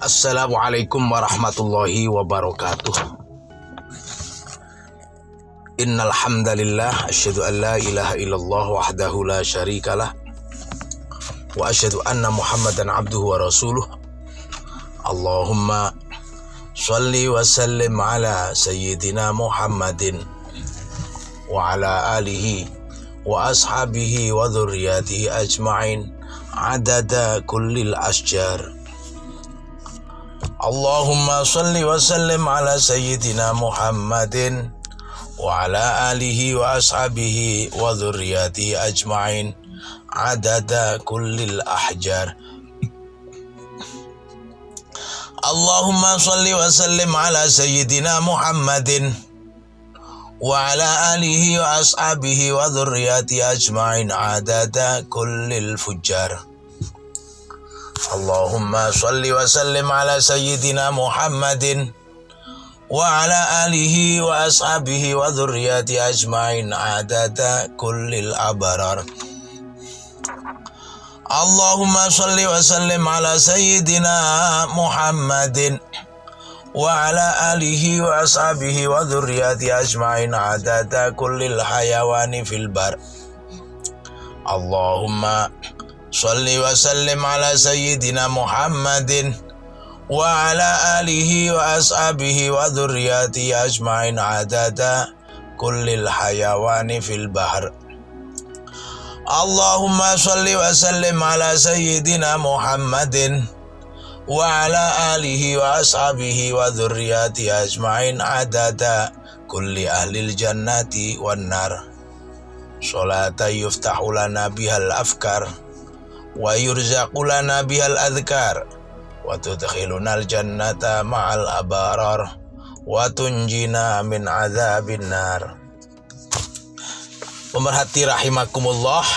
Assalamualaikum warahmatullahi wabarakatuh. Innal hamdalillah asyhadu an la ilaha illallah wahdahu la syarikalah wa asyhadu anna Muhammadan abduhu wa rasuluh. Allahumma shalli wa sallim ala sayyidina Muhammadin wa ala alihi wa ashabihi wa dhurriyyatihi ajma'in adada kullil asjar. Allahumma salli wa sallim ala sayyidina Muhammadin wa ala alihi wa ashabihi wa dhurriyyatihi ajma'in adada kullil ahjar. Allahumma salli wa sallim ala sayyidina Muhammadin wa ala alihi wa ashabihi wa dhurriyyatihi ajma'in adada kullil fujjar. Allahumma salli wa sallim ala sayyidina Muhammadin wa ala alihi wa ashabihi wa dhurriyyatihi ajma'in adada kullil abrar. Allahumma salli wa sallim ala sayyidina Muhammadin wa ala alihi wa ashabihi wa dhurriyyatihi ajma'in adada kullil hayawani fil bar. Allahumma salli wa sallim ala sayyidina Muhammadin wa ala alihi wa ashabihi wa dhurriyyatihi ajma'in adada kullil hayawani fil bahr. Allahumma salli wa sallim ala sayyidina Muhammadin wa ala alihi wa ashabihi wa dhurriyyatihi ajma'in adada kulli ahlil jannati wan nar. Salata yuftahu lana bihal afkar wa yurzaqu lana bihal adhkar wa tudkhilunal jannata ma'al abarar wa tunjina min azabin nar. Pemerhati rahimakumullah,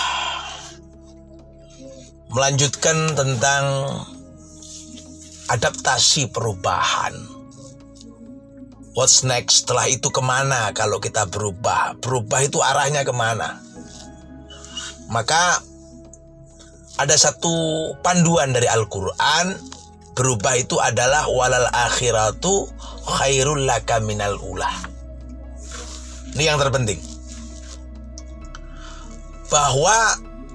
melanjutkan tentang adaptasi perubahan. What's next? Setelah itu kemana kalau kita berubah? Berubah itu arahnya kemana? Maka ada satu panduan dari Al-Quran, berubah itu adalah walal akhiratu khairul laka minal ulah. Ini yang terpenting, bahwa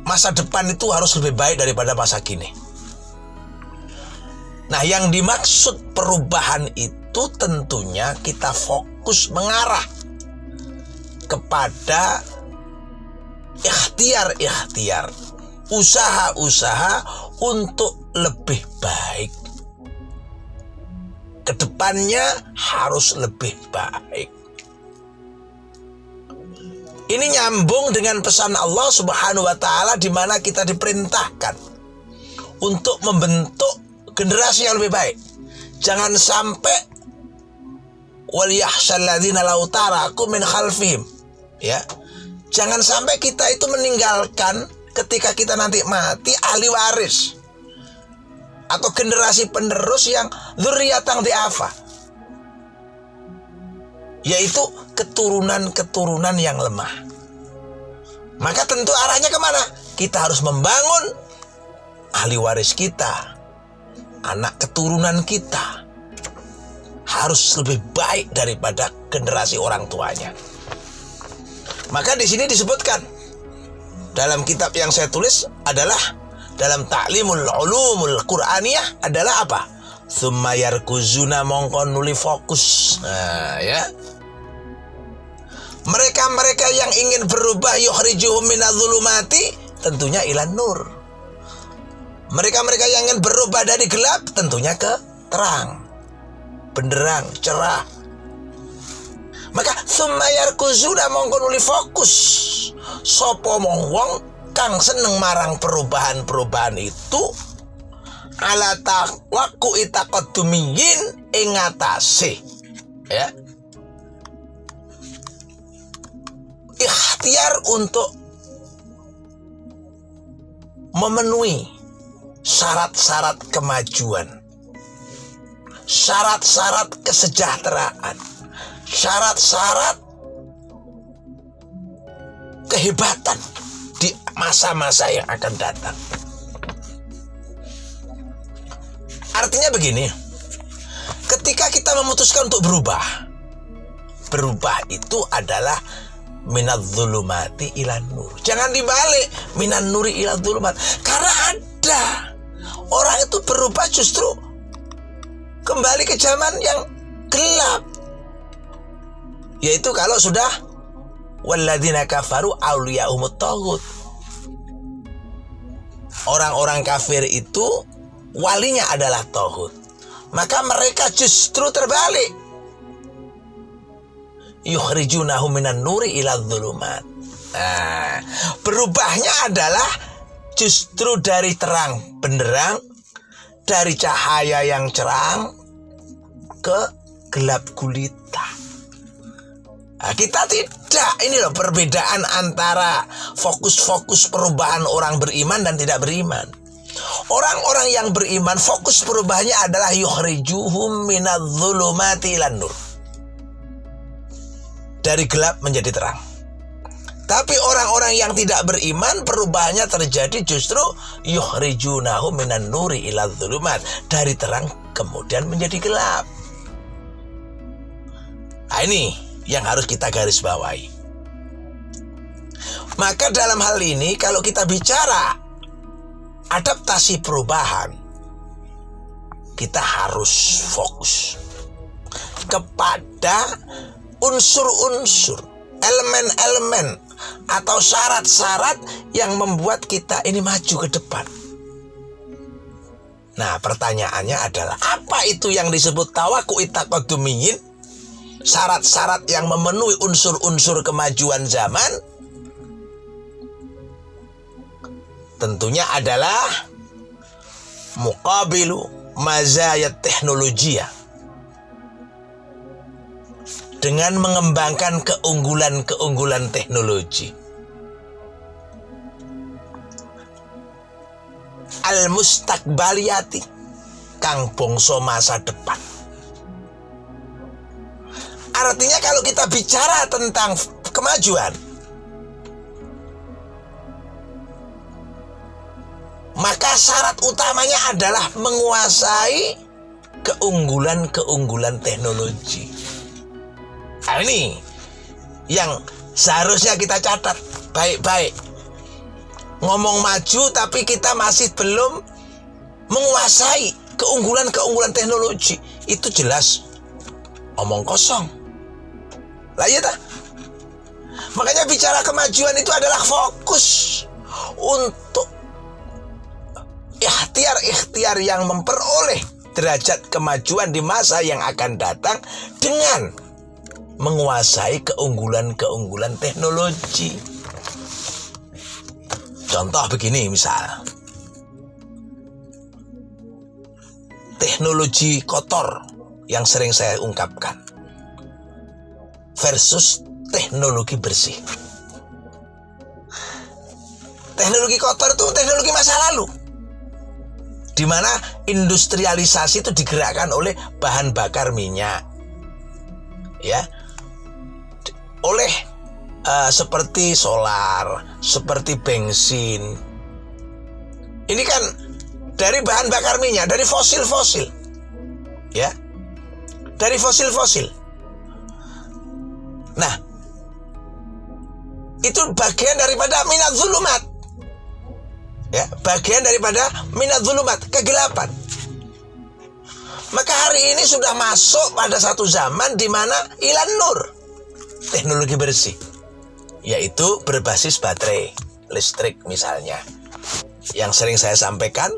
masa depan itu harus lebih baik daripada masa kini. Nah, yang dimaksud perubahan itu tentunya kita fokus mengarah kepada ikhtiar, usaha-usaha untuk lebih baik. Kedepannya harus lebih baik. Ini nyambung dengan pesan Allah Subhanahu wa Ta'ala, di mana kita diperintahkan untuk membentuk generasi yang lebih baik. Jangan sampai wal yahshal ladzina law taraku min khalfihim, ya. Jangan sampai kita itu meninggalkan ketika kita nanti mati ahli waris atau generasi penerus yang dzurriyyatan dhi'afa, yaitu keturunan-keturunan yang lemah. Maka tentu arahnya kemana? Kita harus membangun ahli waris kita, anak keturunan kita harus lebih baik daripada generasi orang tuanya. Maka di sini disebutkan dalam kitab yang saya tulis adalah dalam Ta'limul Ulumul Qur'aniyah adalah apa? Tsumma yarkuzuna mongko nuli fokus. Nah, ya. Mereka-mereka yang ingin berubah yukhrijuhum minadh-dhulumati tentunya ilan nur. Mereka-mereka yang ingin berubah dari gelap tentunya ke terang, benderang, cerah. Maka tsumma yarkuzuna mongko nuli fokus sapa wong kang seneng marang perubahan-perubahan itu ala taqwaku itaqaddumiyin ing atase, ya, ikhtiar untuk memenuhi syarat-syarat kemajuan, syarat-syarat kesejahteraan, syarat-syarat kehebatan di masa-masa yang akan datang. Artinya begini, ketika kita memutuskan untuk berubah itu adalah minadz-dzulumati ilan nur. Jangan dibalik, minan nuri ila dzulumat. Karena ada orang itu berubah justru kembali ke zaman yang gelap. Yaitu kalau sudah walladzina kafaru awliya'umut taghut. Orang-orang kafir itu walinya adalah taghut. Maka mereka justru terbalik. Yukhrijunahum minan nuri ila dzulumat. Nah, berubahnya adalah justru dari terang benderang, dari cahaya yang cerang ke gelap gulita. Nah, kita tidak. Ini loh perbedaan antara fokus-fokus perubahan orang beriman dan tidak beriman. Orang-orang yang beriman fokus perubahannya adalah yukhrijuhum minadz-dzulumati ilan nur. Dari gelap menjadi terang. Tapi orang-orang yang tidak beriman perubahannya terjadi justru yukhrijunahum minan nuri ila dzulumat. Dari terang kemudian menjadi gelap. Nah, ini yang harus kita garis bawahi. Maka dalam hal ini kalau kita bicara adaptasi perubahan, kita harus fokus kepada unsur-unsur, elemen-elemen atau syarat-syarat yang membuat kita ini maju ke depan. Nah, pertanyaannya adalah apa itu yang disebut tawakkul taqaddumiyin? Syarat-syarat yang memenuhi unsur-unsur kemajuan zaman tentunya adalah muqabilu mazayat teknologiya, dengan mengembangkan keunggulan-keunggulan teknologi. Al-mustaqbaliyati, kang bangsa masa depan. Artinya kalau kita bicara tentang kemajuan, maka syarat utamanya adalah menguasai keunggulan-keunggulan teknologi. Nah, ini yang seharusnya kita catat baik-baik. Ngomong maju tapi kita masih belum menguasai keunggulan-keunggulan teknologi, itu jelas omong kosong. Lah iya tak? Makanya bicara kemajuan itu adalah fokus untuk ikhtiar yang memperoleh derajat kemajuan di masa yang akan datang dengan menguasai keunggulan-keunggulan teknologi. Contoh begini misal, teknologi kotor yang sering saya ungkapkan versus teknologi bersih. Teknologi kotor itu teknologi masa lalu, di mana industrialisasi itu digerakkan oleh bahan bakar minyak, ya, oleh seperti solar, seperti bensin. Ini kan dari bahan bakar minyak, dari fosil-fosil, ya, dari fosil-fosil. Nah, itu bagian daripada minadz dzulumat, ya, bagian daripada minadz dzulumat, kegelapan. Maka hari ini sudah masuk pada satu zaman di mana ilan nur, teknologi bersih, yaitu berbasis baterai listrik misalnya. Yang sering saya sampaikan,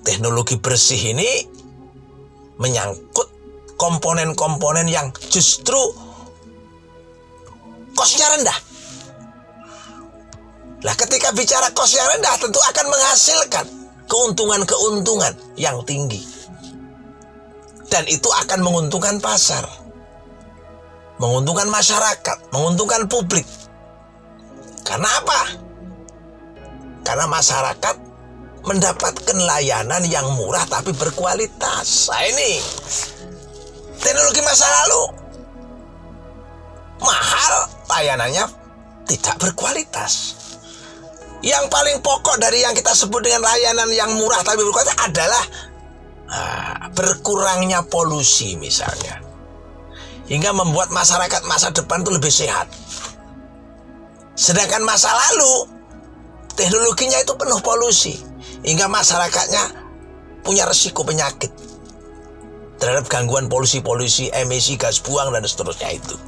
teknologi bersih ini menyangkut komponen-komponen yang justru kosnya rendah. Nah, ketika bicara kos yang rendah tentu akan menghasilkan keuntungan-keuntungan yang tinggi. Dan itu akan menguntungkan pasar, menguntungkan masyarakat, menguntungkan publik. Karena apa? Karena masyarakat mendapatkan layanan yang murah tapi berkualitas. Nah, ini teknologi masa lalu mahal, layanannya tidak berkualitas. Yang paling pokok dari yang kita sebut dengan layanan yang murah tapi berkualitas adalah berkurangnya polusi misalnya, hingga membuat masyarakat masa depan itu lebih sehat. Sedangkan masa lalu teknologinya itu penuh polusi, hingga masyarakatnya punya resiko penyakit terhadap gangguan polusi, emisi gas buang dan seterusnya itu.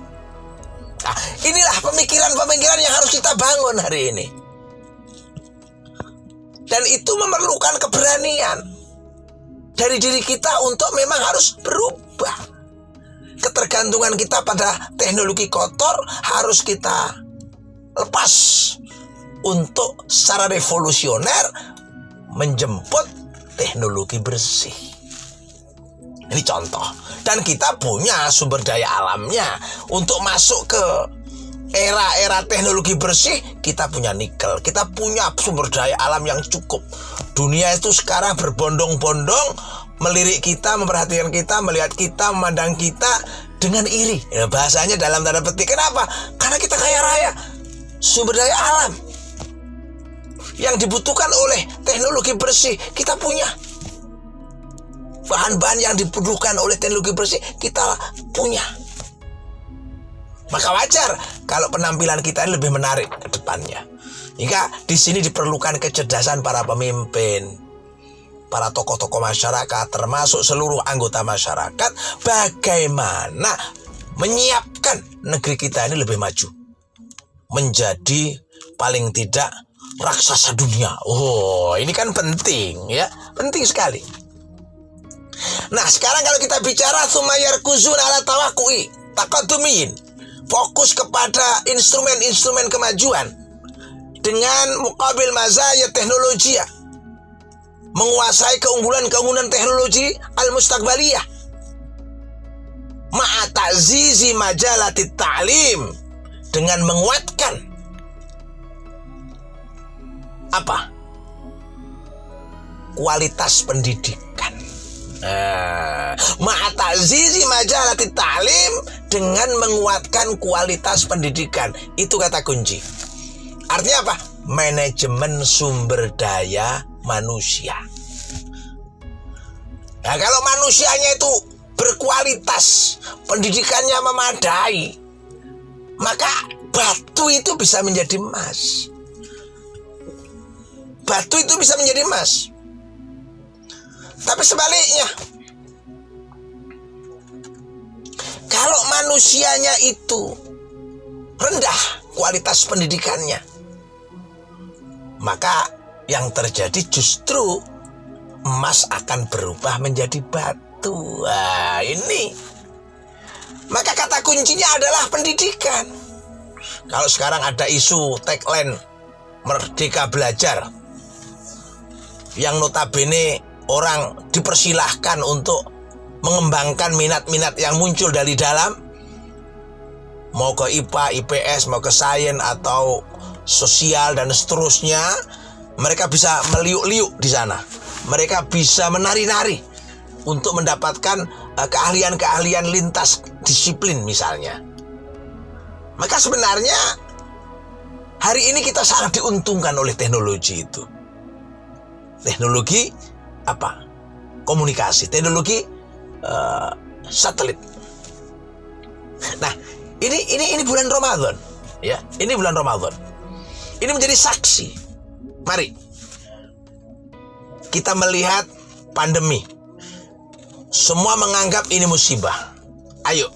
Nah, inilah pemikiran-pemikiran yang harus kita bangun hari ini. Dan itu memerlukan keberanian dari diri kita untuk memang harus berubah. Ketergantungan kita pada teknologi kotor harus kita lepas untuk secara revolusioner menjemput teknologi bersih. Ini contoh. Dan kita punya sumber daya alamnya. Untuk masuk ke era-era teknologi bersih, kita punya nikel. Kita punya sumber daya alam yang cukup. Dunia itu sekarang berbondong-bondong melirik kita, memperhatikan kita, melihat kita, memandang kita dengan iri. Ya, bahasanya dalam tanda petik. Kenapa? Karena kita kaya raya sumber daya alam. Yang dibutuhkan oleh teknologi bersih kita punya. Bahan-bahan yang dibutuhkan oleh teknologi bersih kita punya. Maka wajar kalau penampilan kita lebih menarik ke depannya. Hingga di sini diperlukan kecerdasan para pemimpin, para tokoh-tokoh masyarakat, termasuk seluruh anggota masyarakat, bagaimana menyiapkan negeri kita ini lebih maju, menjadi paling tidak raksasa dunia. Oh, ini kan penting ya, penting sekali. Nah, sekarang kalau kita bicara sumayar kuzun ala tawakui taqadumiyin, fokus kepada instrumen-instrumen kemajuan dengan mukabil mazaya teknologi, menguasai keunggulan-keunggulan teknologi al-mustaqbaliyah, ma'atazizi majalati ta'lim, dengan menguatkan apa? Kualitas pendidikan. Ma'atazizi majalati ta'lim, dengan menguatkan kualitas pendidikan. Itu kata kunci. Artinya apa? Manajemen sumber daya manusia. Nah, kalau manusianya itu berkualitas, pendidikannya memadai, maka batu itu bisa menjadi emas. Batu itu bisa menjadi emas. Tapi sebaliknya, kalau manusianya itu rendah kualitas pendidikannya, maka yang terjadi justru emas akan berubah menjadi batu. Wah, ini. Maka kata kuncinya adalah pendidikan. Kalau sekarang ada isu tagline Merdeka Belajar, yang notabene orang dipersilahkan untuk mengembangkan minat-minat yang muncul dari dalam, mau ke IPA, IPS, mau ke sains atau sosial dan seterusnya, mereka bisa meliuk-liuk di sana. Mereka bisa menari-nari untuk mendapatkan keahlian-keahlian lintas disiplin misalnya. Maka sebenarnya hari ini kita sangat diuntungkan oleh teknologi itu. Teknologi apa? Komunikasi, teknologi satelit. Nah, ini bulan Ramadan, ya. Ini bulan Ramadan. Ini menjadi saksi. Mari kita melihat pandemi. Semua menganggap ini musibah. Ayo,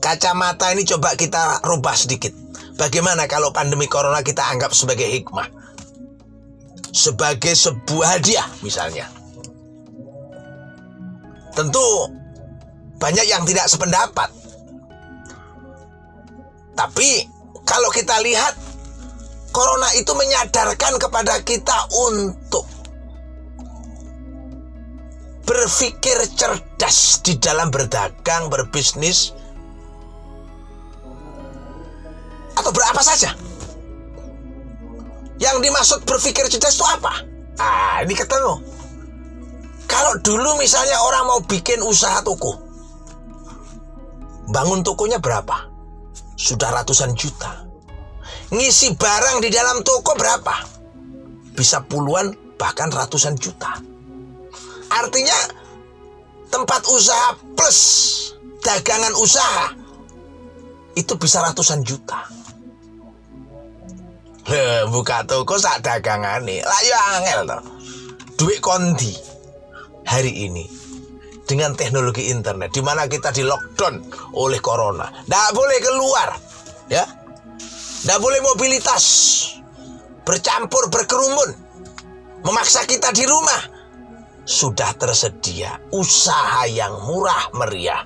kacamata ini coba kita rubah sedikit. Bagaimana kalau pandemi corona kita anggap sebagai hikmah, sebagai sebuah hadiah misalnya? Tentu banyak yang tidak sependapat. Tapi kalau kita lihat, corona itu menyadarkan kepada kita untuk berpikir cerdas di dalam berdagang, berbisnis, atau berapa saja. Yang dimaksud berpikir cerdas itu apa? Ini ketemu. Kalau dulu misalnya orang mau bikin usaha toko, bangun tokonya berapa? Sudah ratusan juta. Ngisi barang di dalam toko berapa? Bisa puluhan bahkan ratusan juta. Artinya tempat usaha plus dagangan usaha itu bisa ratusan juta. Buka toko sak dagangane lah ya angel to. Duit kondi hari ini dengan teknologi internet di mana kita di lockdown oleh corona. Nggak boleh keluar, ya. Nggak boleh mobilitas, bercampur, berkerumun, memaksa kita di rumah. Sudah tersedia usaha yang murah meriah,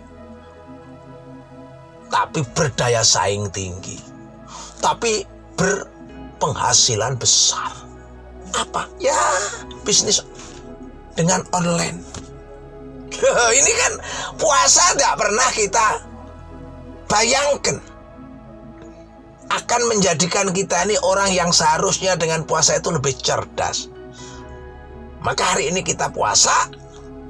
tapi berdaya saing tinggi, tapi berpenghasilan besar. Apa? Ya, bisnis dengan online. Ini kan puasa tidak pernah kita bayangkan akan menjadikan kita ini orang yang seharusnya dengan puasa itu lebih cerdas. Maka hari ini kita puasa,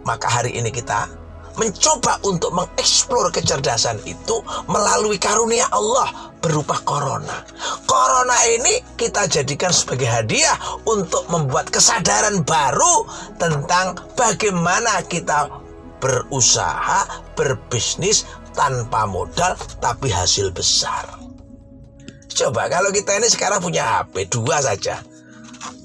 maka hari ini kita mencoba untuk mengeksplor kecerdasan itu melalui karunia Allah berupa corona. Corona ini kita jadikan sebagai hadiah untuk membuat kesadaran baru tentang bagaimana kita berusaha, berbisnis tanpa modal tapi hasil besar. Coba kalau kita ini sekarang punya HP 2 saja,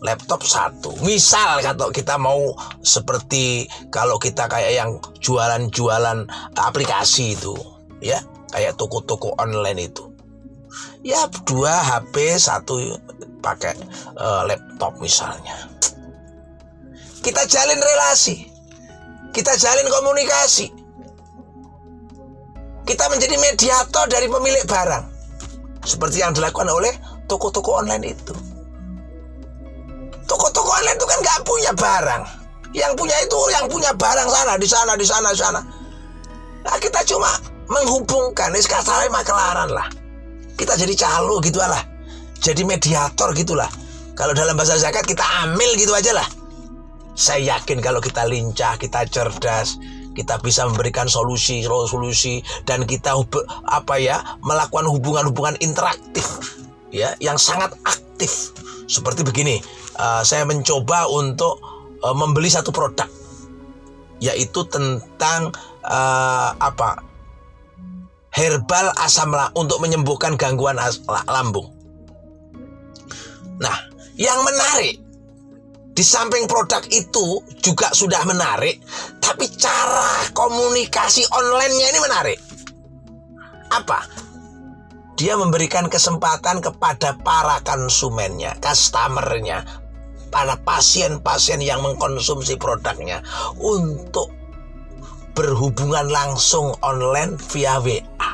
laptop 1. Misal kalau kita mau seperti kalau kita kayak yang jualan-jualan aplikasi itu, ya, kayak toko-toko online itu. Ya 2 HP, 1 pakai laptop misalnya. Kita jalin relasi, kita jalin komunikasi, kita menjadi mediator dari pemilik barang, seperti yang dilakukan oleh toko-toko online itu. Toko-toko online itu kan nggak punya barang, yang punya itu yang punya barang sana, di sana. Nah, kita cuma menghubungkan, ini kasarnya makelaran lah. Kita jadi calo gitu lah, jadi mediator gitulah. Kalau dalam bahasa zakat kita amil gitu aja lah. Saya yakin kalau kita lincah, kita cerdas, kita bisa memberikan solusi dan kita melakukan hubungan-hubungan interaktif, ya, yang sangat aktif. Seperti begini, saya mencoba untuk membeli satu produk, yaitu tentang herbal asam untuk menyembuhkan gangguan lambung. Nah, yang menarik, di samping produk itu juga sudah menarik, tapi cara komunikasi online-nya ini menarik. Apa? Dia memberikan kesempatan kepada para konsumennya, customernya, para pasien-pasien yang mengkonsumsi produknya untuk berhubungan langsung online via WA,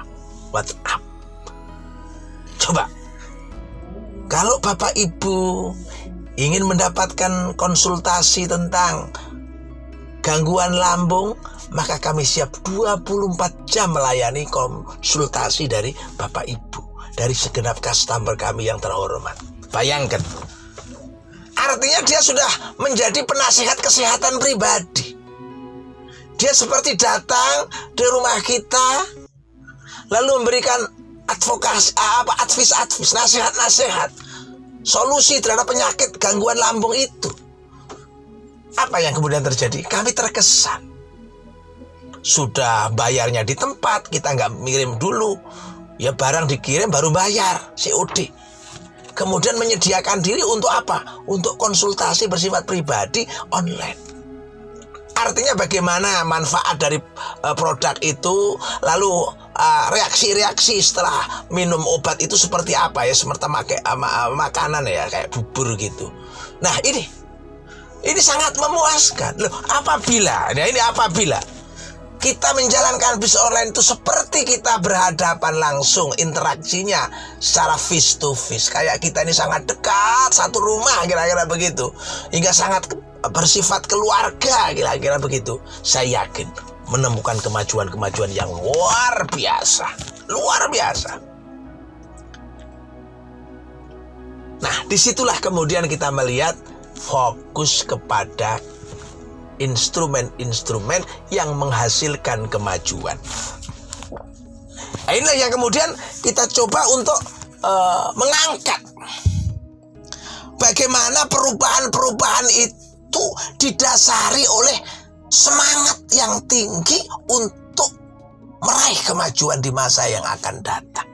WhatsApp. Coba, kalau Bapak Ibu ingin mendapatkan konsultasi tentang gangguan lambung, maka kami siap 24 jam melayani konsultasi dari Bapak Ibu, dari segenap customer kami yang terhormat. Bayangkan, artinya dia sudah menjadi penasihat kesehatan pribadi. Dia seperti datang di rumah kita, lalu memberikan advokasi, advis, nasihat-nasihat, solusi terhadap penyakit gangguan lambung itu. Apa yang kemudian terjadi? Kami terkesan. Sudah bayarnya di tempat, kita nggak mirim dulu. Ya barang dikirim baru bayar, COD. Kemudian menyediakan diri untuk apa? Untuk konsultasi bersifat pribadi online. Artinya bagaimana manfaat dari produk itu, lalu reaksi-reaksi setelah minum obat itu seperti apa ya, seperti makanan ya, kayak bubur gitu. Nah ini sangat memuaskan. Loh, apabila kita menjalankan bisnis online itu seperti kita berhadapan langsung, interaksinya secara face to face, kayak kita ini sangat dekat, satu rumah kira-kira begitu, hingga sangat bersifat keluarga kira-kira begitu. Saya yakin menemukan kemajuan-kemajuan yang luar biasa. Nah, disitulah kemudian kita melihat fokus kepada instrumen-instrumen yang menghasilkan kemajuan. Nah, inilah yang kemudian kita coba untuk mengangkat bagaimana perubahan-perubahan itu didasari oleh semangat yang tinggi untuk meraih kemajuan di masa yang akan datang.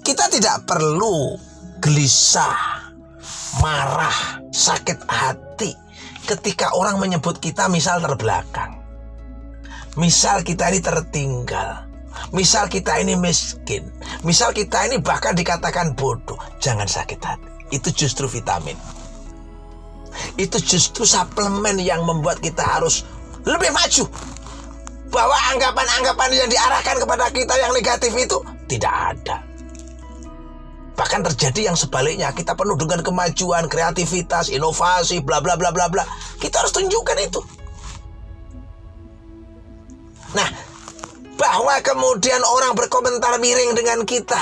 Kita tidak perlu gelisah, marah, sakit hati ketika orang menyebut kita misal terbelakang. Misal kita ini tertinggal. Misal kita ini miskin. Misal kita ini bahkan dikatakan bodoh. Jangan sakit hati. Itu justru vitamin. Itu justru suplemen yang membuat kita harus lebih maju. Bahwa anggapan-anggapan yang diarahkan kepada kita yang negatif itu tidak ada. Bahkan terjadi yang sebaliknya. Kita penuh dengan kemajuan, kreativitas, inovasi, bla bla bla bla bla. Kita harus tunjukkan itu. Nah, bahwa kemudian orang berkomentar miring dengan kita,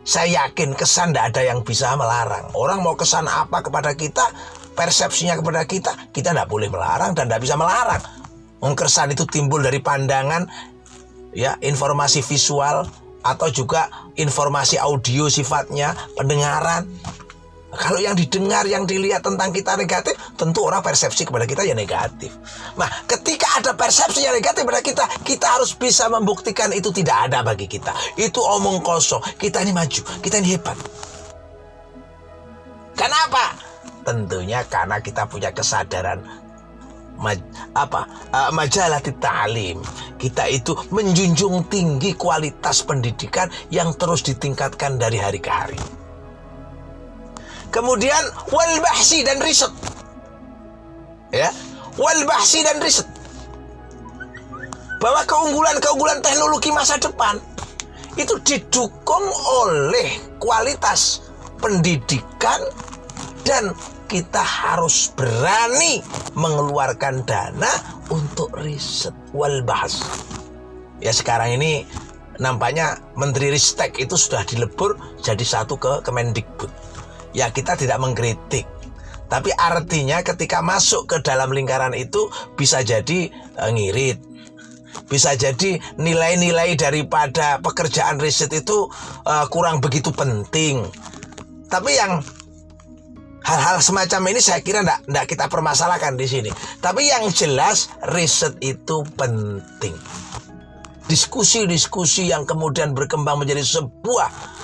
saya yakin kesan tidak ada yang bisa melarang. Orang mau kesan apa kepada kita, persepsinya kepada kita tidak boleh melarang dan tidak bisa melarang. Kesan itu timbul dari pandangan, ya, informasi visual atau juga informasi audio sifatnya, pendengaran. Kalau yang didengar, yang dilihat tentang kita negatif, tentu orang persepsi kepada kita ya negatif. Nah, ketika ada persepsi yang negatif kepada kita, kita harus bisa membuktikan itu tidak ada bagi kita. Itu omong kosong. Kita ini maju, kita ini hebat. Kenapa? Tentunya karena kita punya kesadaran majalah ta'lim. Kita itu menjunjung tinggi kualitas pendidikan yang terus ditingkatkan dari hari ke hari. Kemudian wal bahsi dan riset. Ya, wal bahsi dan riset. Bahwa keunggulan-keunggulan teknologi masa depan itu didukung oleh kualitas pendidikan, dan kita harus berani mengeluarkan dana untuk riset wal bahs. Ya, sekarang ini nampaknya Menteri Ristek itu sudah dilebur jadi satu ke Kemendikbud. Ya, kita tidak mengkritik, tapi artinya ketika masuk ke dalam lingkaran itu bisa jadi ngirit, bisa jadi nilai-nilai daripada pekerjaan riset itu kurang begitu penting. Tapi yang hal-hal semacam ini saya kira tidak kita permasalahkan di sini. Tapi yang jelas riset itu penting. Diskusi-diskusi yang kemudian berkembang menjadi sebuah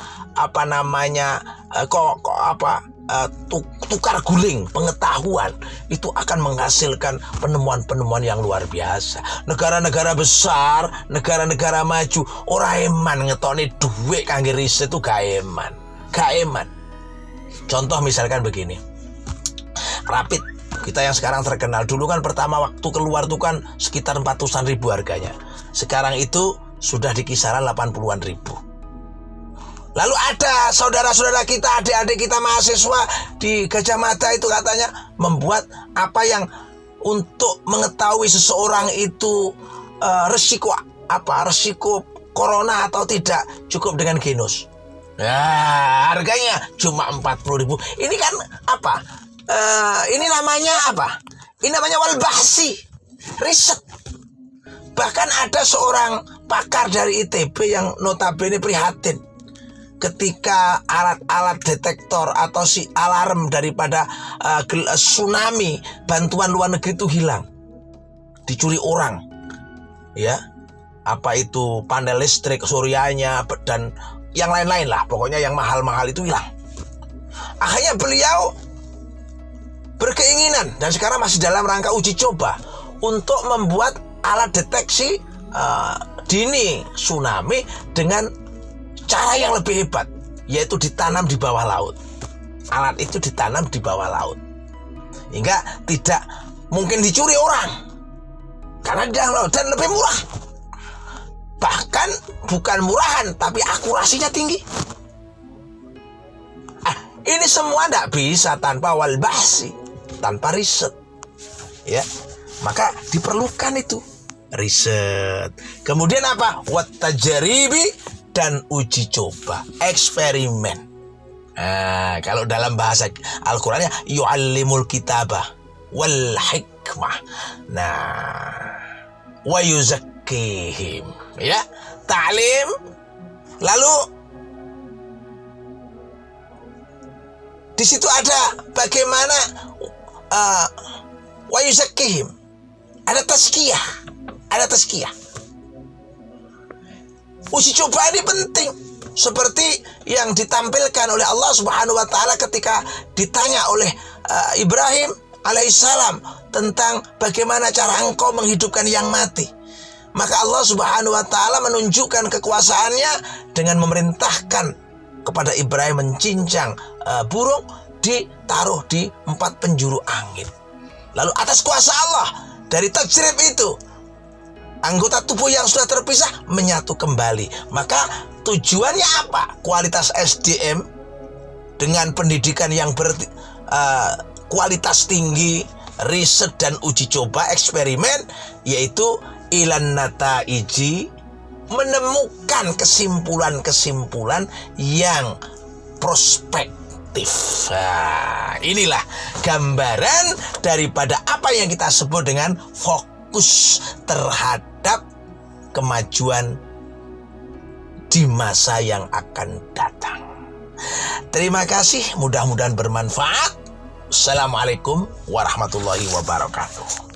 tukar guling pengetahuan itu akan menghasilkan penemuan-penemuan yang luar biasa. Negara-negara besar, negara-negara maju, ora eman ngetokne duit kangge riset itu gak eman. Contoh misalkan begini, Rapid kita yang sekarang terkenal, dulu kan pertama waktu keluar tuh kan sekitar 400-an ribu harganya. Sekarang itu sudah di kisaran 80-an ribu. Lalu ada saudara-saudara kita, adik-adik kita mahasiswa di Gajah Mada itu katanya membuat apa yang untuk mengetahui seseorang itu resiko corona atau tidak, cukup dengan Genos. Nah, harganya cuma 40.000. Ini kan apa? Ini namanya apa? Ini namanya wal bahsi, riset. Bahkan ada seorang pakar dari ITB yang notabene prihatin ketika alat-alat detektor atau si alarm daripada tsunami bantuan luar negeri itu hilang, dicuri orang, ya, apa itu panel listrik suryanya dan yang lain-lain lah, pokoknya yang mahal-mahal itu hilang. Akhirnya beliau berkeinginan dan sekarang masih dalam rangka uji coba untuk membuat alat deteksi dini tsunami dengan cara yang lebih hebat, yaitu ditanam di bawah laut. Alat itu ditanam di bawah laut, hingga tidak mungkin dicuri orang karena di dalam laut, dan lebih murah. Bahkan bukan murahan, tapi akurasinya tinggi. Ini semua tidak bisa tanpa wal bahsi, tanpa riset. Ya, maka diperlukan itu riset. Kemudian apa? Wat tajribi, dan uji coba, eksperimen. Nah, kalau dalam bahasa Al-Qur'annya yu'allimul kitabah wal hikmah. Nah, wa yuzakkihim, ya, ta'lim. Lalu di situ ada bagaimana wa yuzakkihim. Ada tazkiyah. Uji coba ini penting, seperti yang ditampilkan oleh Allah Subhanahu wa taala ketika ditanya oleh Ibrahim alaihissalam tentang bagaimana cara engkau menghidupkan yang mati. Maka Allah Subhanahu wa taala menunjukkan kekuasaannya dengan memerintahkan kepada Ibrahim mencincang burung ditaruh di 4 penjuru angin. Lalu atas kuasa Allah dari tajrib itu anggota tubuh yang sudah terpisah menyatu kembali. Maka tujuannya apa? Kualitas SDM dengan pendidikan yang kualitas tinggi, riset dan uji coba, eksperimen, yaitu ilan nataiji, menemukan kesimpulan-kesimpulan yang prospektif. Nah, inilah gambaran daripada apa yang kita sebut dengan fokus terhadap kemajuan di masa yang akan datang. Terima kasih, mudah-mudahan bermanfaat. Assalamualaikum warahmatullahi wabarakatuh.